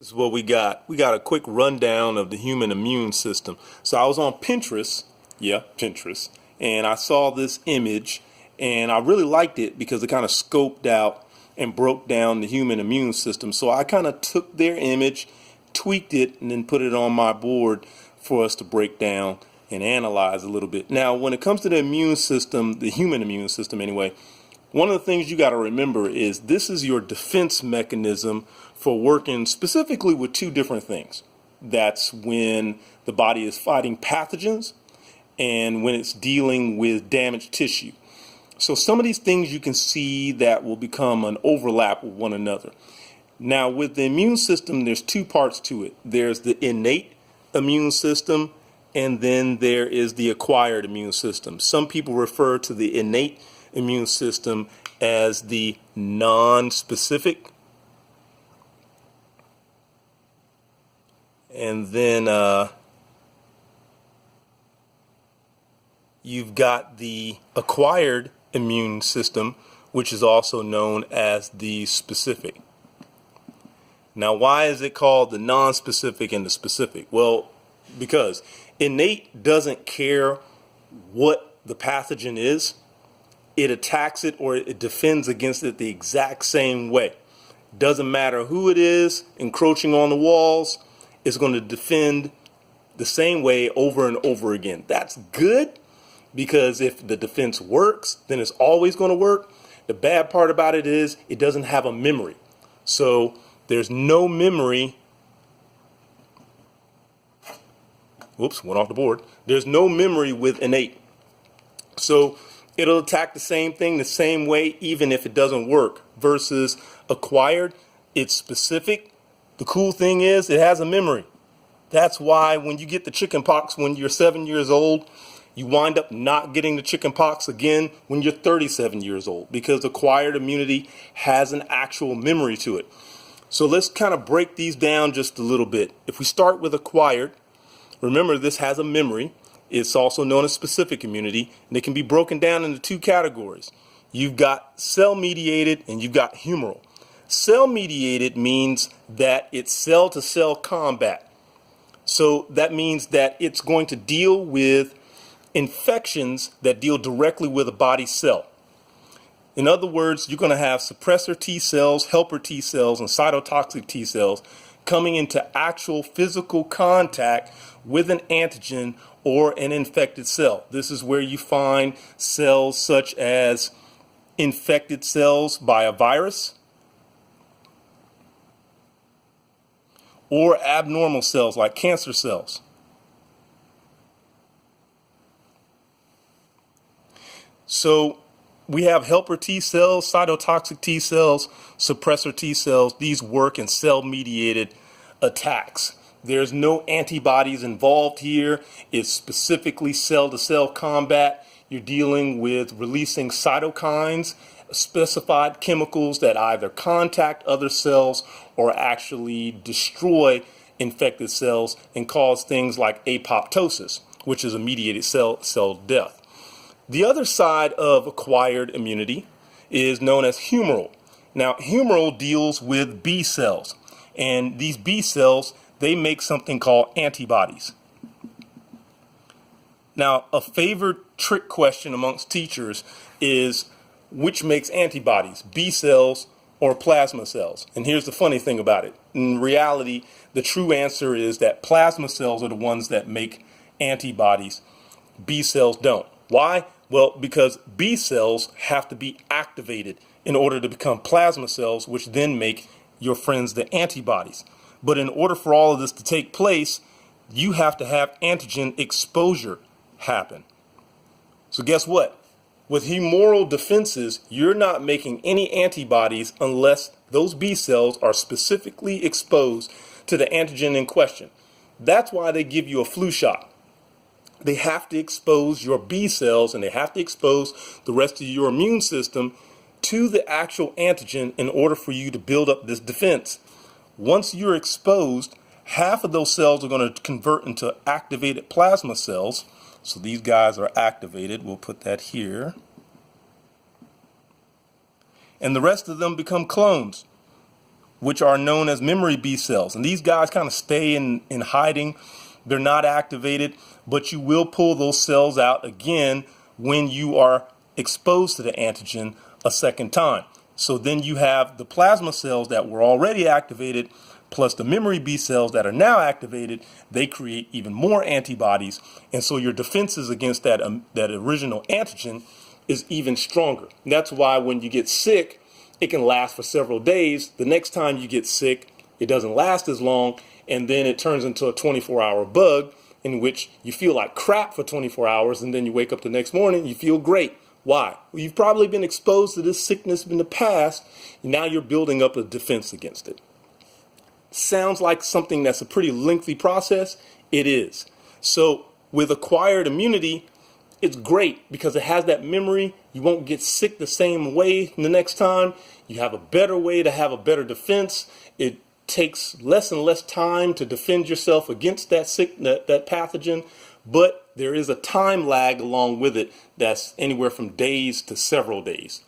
This is what we got. We got a quick rundown of the human immune system. So I was on Pinterest, Pinterest, and I saw this image and I really liked it because it kind of scoped out and broke down the human immune system. So I kind of took their image, tweaked it, and then put it on my board for us to break down and analyze a little bit. Now, when it comes to the immune system, the human immune system anyway, one of the things you got to remember is this is your defense mechanism for working specifically with two different things. That's when the body is fighting pathogens and when it's dealing with damaged tissue. So some of these things you can see that will become an overlap with one another. Now, with the immune system, there's two parts to it. There's the innate immune system, and then there is the acquired immune system. Some people refer to the innate immune system as the non-specific. And then you've got the acquired immune system, which is also known as the specific. Now, why is it called the non-specific and the specific? Well, because innate doesn't care what the pathogen is. It attacks it or it defends against it the exact same way. Doesn't matter who it is encroaching on the walls, it's going to defend the same way over and over again. That's good because if the defense works, then it's always going to work. The bad part about it is it doesn't have a memory. So there's no memory. Whoops, went off the board. There's no memory with innate. So it'll attack the same thing the same way even if it doesn't work. Versus acquired, it's specific. The cool thing is it has a memory. That's why when you get the chicken pox when you're 7 years old, you wind up not getting the chicken pox again when you're 37 years old because acquired immunity has an actual memory to it. So let's kind of break these down just a little bit. If we start with acquired, remember this has a memory. It's also known as specific immunity, and it can be broken down into two categories. You've got cell-mediated and you've got humoral. Cell-mediated means that it's cell-to-cell combat. So that means that it's going to deal with infections that deal directly with a body cell. In other words, you're going to have suppressor T cells, helper T cells, and cytotoxic T cells coming into actual physical contact with an antigen or an infected cell. This is where you find cells such as infected cells by a virus or abnormal cells like cancer cells. So we have helper T cells, cytotoxic T cells, suppressor T cells. These work in cell-mediated attacks. There's no antibodies involved here. It's specifically cell-to-cell combat. You're dealing with releasing cytokines, specified chemicals that either contact other cells or actually destroy infected cells and cause things like apoptosis, which is a mediated cell death. The other side of acquired immunity is known as humoral. Now, humoral deals with B cells, and these B cells, they make something called antibodies. Now, a favorite trick question amongst teachers is which makes antibodies, B cells or plasma cells? And here's the funny thing about it. In reality, the true answer is that plasma cells are the ones that make antibodies. B cells don't. Why? Well, because B cells have to be activated in order to become plasma cells, which then make your friends the antibodies. But in order for all of this to take place, you have to have antigen exposure happen. So guess what? With humoral defenses, you're not making any antibodies unless those B cells are specifically exposed to the antigen in question. That's why they give you a flu shot. They have to expose your B cells and they have to expose the rest of your immune system to the actual antigen in order for you to build up this defense. Once you're exposed, half of those cells are going to convert into activated plasma cells. So these guys are activated. We'll put that here. And the rest of them become clones. which are known as memory B cells. And these guys kind of stay in hiding. They're not activated, but you will pull those cells out again when you are exposed to the antigen a second time. So then you have the plasma cells that were already activated plus the memory B cells that are now activated. They create even more antibodies, and so your defenses against that original antigen is even stronger. And that's why when you get sick, it can last for several days. The next time you get sick, it doesn't last as long, and then it turns into a 24-hour bug in which you feel like crap for 24 hours, and then you wake up the next morning, you feel great. Why? Well, you've probably been exposed to this sickness in the past, and now you're building up a defense against it. Sounds like something that's a pretty lengthy process. It is. So with acquired immunity, it's great because it has that memory. You won't get sick the same way the next time. You have a better way to have a better defense. It takes less and less time to defend yourself against that pathogen, but there is a time lag along with it that's anywhere from days to several days.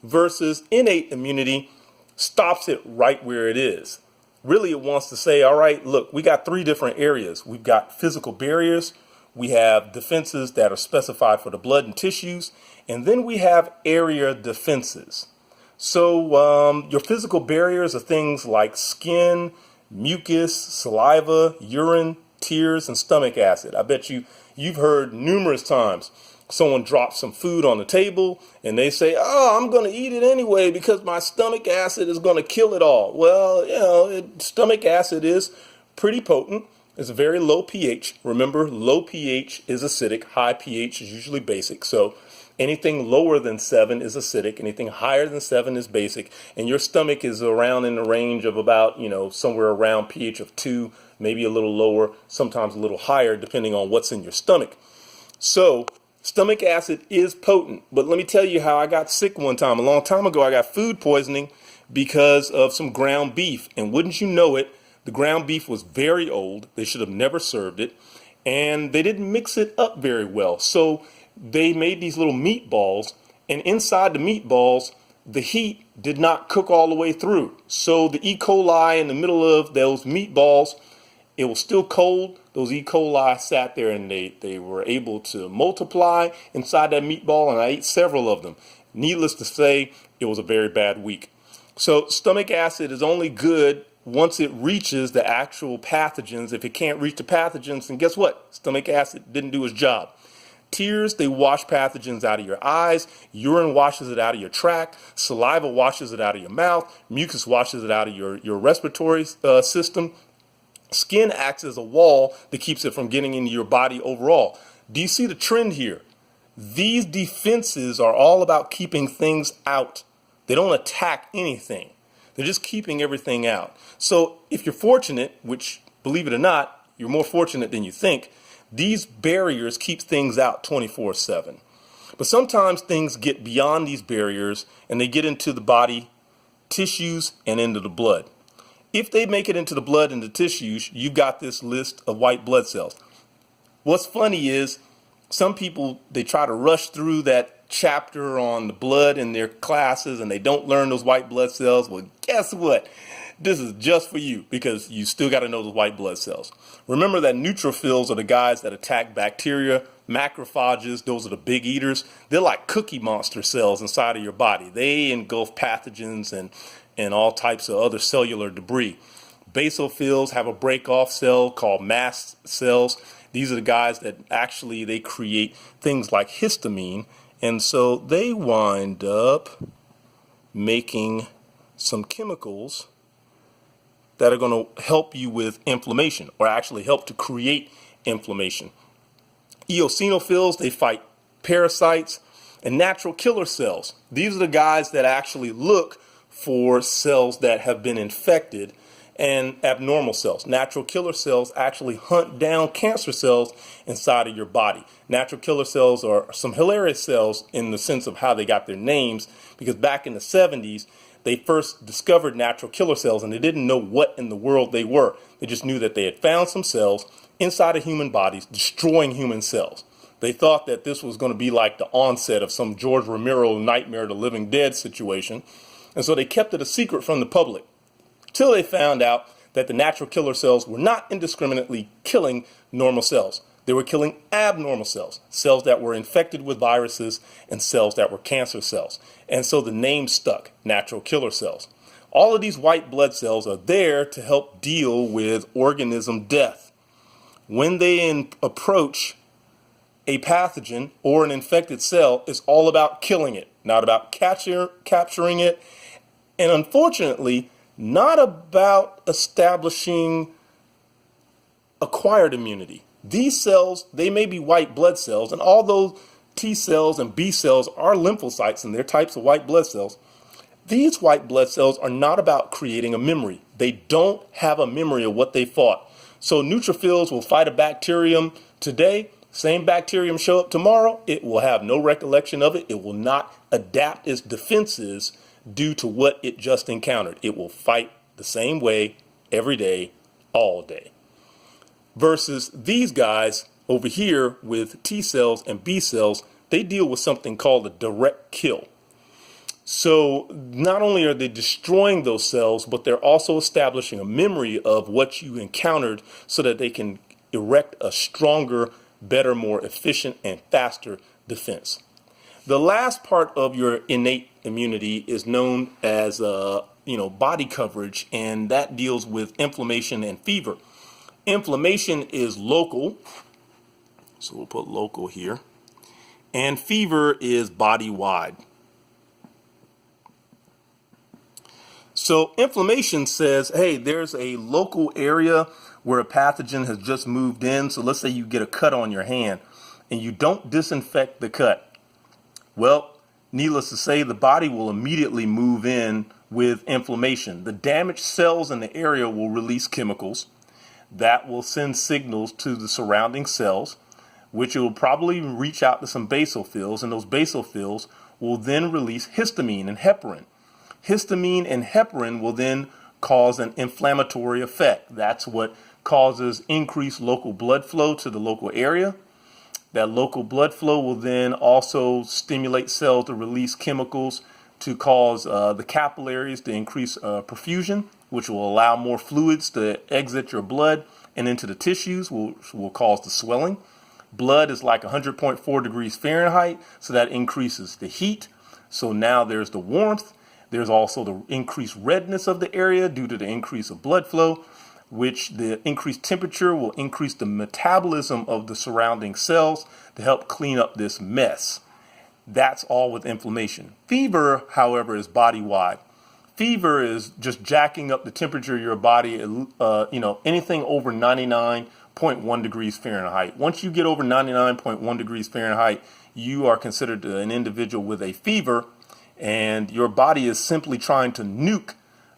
Versus innate immunity stops it right where it is. Really, it wants to say, all right, look, we got three different areas. We've got physical barriers. We have defenses that are specified for the blood and tissues, and then we have area defenses. So your physical barriers are things like skin, mucus, saliva, urine, tears, and stomach acid. I bet you've heard numerous times someone drops some food on the table and they say, oh, I'm going to eat it anyway because my stomach acid is going to kill it all. Well, stomach acid is pretty potent. It's a very low pH. Remember, low pH is acidic. High pH is usually basic. So anything lower than 7 is acidic. Anything higher than 7 is basic. And your stomach is around in the range of about, somewhere around pH of 2, maybe a little lower, sometimes a little higher, depending on what's in your stomach. So stomach acid is potent. But let me tell you how I got sick one time. A long time ago, I got food poisoning because of some ground beef. And wouldn't you know it, the ground beef was very old. They should have never served it. And they didn't mix it up very well. So they made these little meatballs. And inside the meatballs, the heat did not cook all the way through. So the E. coli in the middle of those meatballs, it was still cold. Those E. coli sat there and they were able to multiply inside that meatball, and I ate several of them. Needless to say, it was a very bad week. So stomach acid is only good once it reaches the actual pathogens. If it can't reach the pathogens, then guess what? Stomach acid didn't do its job. Tears, they wash pathogens out of your eyes. Urine washes it out of your tract. Saliva washes it out of your mouth. Mucus washes it out of your respiratory system. Skin acts as a wall that keeps it from getting into your body overall. Do you see the trend here? These defenses are all about keeping things out. They don't attack anything. They're just keeping everything out. So if you're fortunate, which, believe it or not, you're more fortunate than you think, these barriers keep things out 24/7. But sometimes things get beyond these barriers and they get into the body, tissues, and into the blood. If they make it into the blood and the tissues, you've got this list of white blood cells. What's funny is some people, they try to rush through that chapter on the blood in their classes and they don't learn those white blood cells. Well, guess what? This is just for you because you still got to know those white blood cells. Remember that neutrophils are the guys that attack bacteria. Macrophages, those are the big eaters. They're like cookie monster cells inside of your body. They engulf pathogens and all types of other cellular debris. Basophils have a break-off cell called mast cells. These are the guys that actually, they create things like histamine. And so they wind up making some chemicals that are going to help you with inflammation, or actually help to create inflammation. Eosinophils, they fight parasites. And natural killer cells, these are the guys that actually look for cells that have been infected and abnormal cells. Natural killer cells actually hunt down cancer cells inside of your body. Natural killer cells are some hilarious cells in the sense of how they got their names, because back in the 70s, they first discovered natural killer cells and they didn't know what in the world they were. They just knew that they had found some cells inside of human bodies destroying human cells. They thought that this was going to be like the onset of some George Romero Nightmare of the Living Dead situation. And so they kept it a secret from the public. till they found out that the natural killer cells were not indiscriminately killing normal cells. They were killing abnormal cells, cells that were infected with viruses and cells that were cancer cells. And so the name stuck, natural killer cells. All of these white blood cells are there to help deal with organism death. When they approach a pathogen or an infected cell, it's all about killing it, not about capturing it, and unfortunately, not about establishing acquired immunity. These cells, they may be white blood cells, and although T cells and B cells are lymphocytes and they're types of white blood cells, these white blood cells are not about creating a memory. They don't have a memory of what they fought. So neutrophils will fight a bacterium today, same bacterium show up tomorrow, it will have no recollection of it. It will not adapt its defenses due to what it just encountered. It will fight the same way every day, all day. Versus these guys over here with T cells and B cells, they deal with something called a direct kill. So not only are they destroying those cells, but they're also establishing a memory of what you encountered so that they can erect a stronger, better, more efficient, and faster defense. The last part of your innate immunity is known as body coverage, and that deals with inflammation and fever. Inflammation is local, so we'll put local here, and fever is body-wide. So inflammation says, hey, there's a local area where a pathogen has just moved in. So let's say you get a cut on your hand and you don't disinfect the cut. Well, needless to say, the body will immediately move in with inflammation. The damaged cells in the area will release chemicals that will send signals to the surrounding cells, which will probably reach out to some basophils, and those basophils will then release histamine and heparin. Histamine and heparin will then cause an inflammatory effect. That's what causes increased local blood flow to the local area. That local blood flow will then also stimulate cells to release chemicals to cause the capillaries to increase perfusion, which will allow more fluids to exit your blood and into the tissues, which will cause the swelling. Blood is like 100.4 degrees Fahrenheit, so that increases the heat. So now there's the warmth. There's also the increased redness of the area due to the increase of blood flow, which the increased temperature will increase the metabolism of the surrounding cells to help clean up this mess. That's all with inflammation. Fever, however, is body-wide. Fever is just jacking up the temperature of your body, anything over 99.1 degrees Fahrenheit. Once you get over 99.1 degrees Fahrenheit, you are considered an individual with a fever, and your body is simply trying to nuke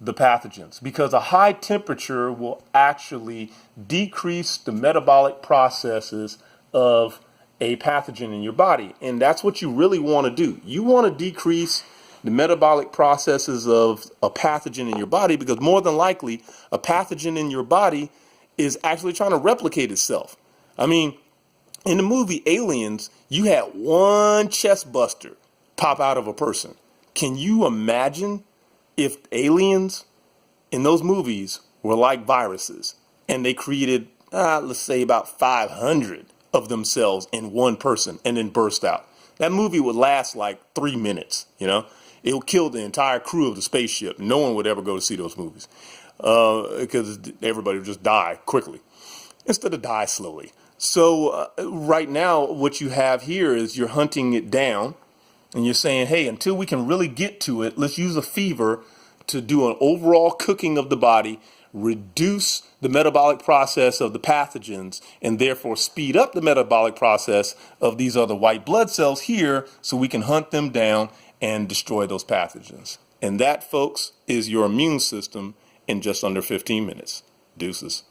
the pathogens, because a high temperature will actually decrease the metabolic processes of a pathogen in your body. And that's what you really want to do. You want to decrease the metabolic processes of a pathogen in your body, because more than likely a pathogen in your body is actually trying to replicate itself. I mean, in the movie Aliens, you had one chest buster pop out of a person. Can you imagine if aliens in those movies were like viruses and they created, let's say about 500 of themselves in one person and then burst out? That movie would last like 3 minutes, It would kill the entire crew of the spaceship. No one would ever go to see those movies because everybody would just die quickly instead of die slowly. So right now what you have here is you're hunting it down. And you're saying, hey, until we can really get to it, let's use a fever to do an overall cooking of the body, reduce the metabolic process of the pathogens, and therefore speed up the metabolic process of these other white blood cells here so we can hunt them down and destroy those pathogens. And that, folks, is your immune system in just under 15 minutes. Deuces.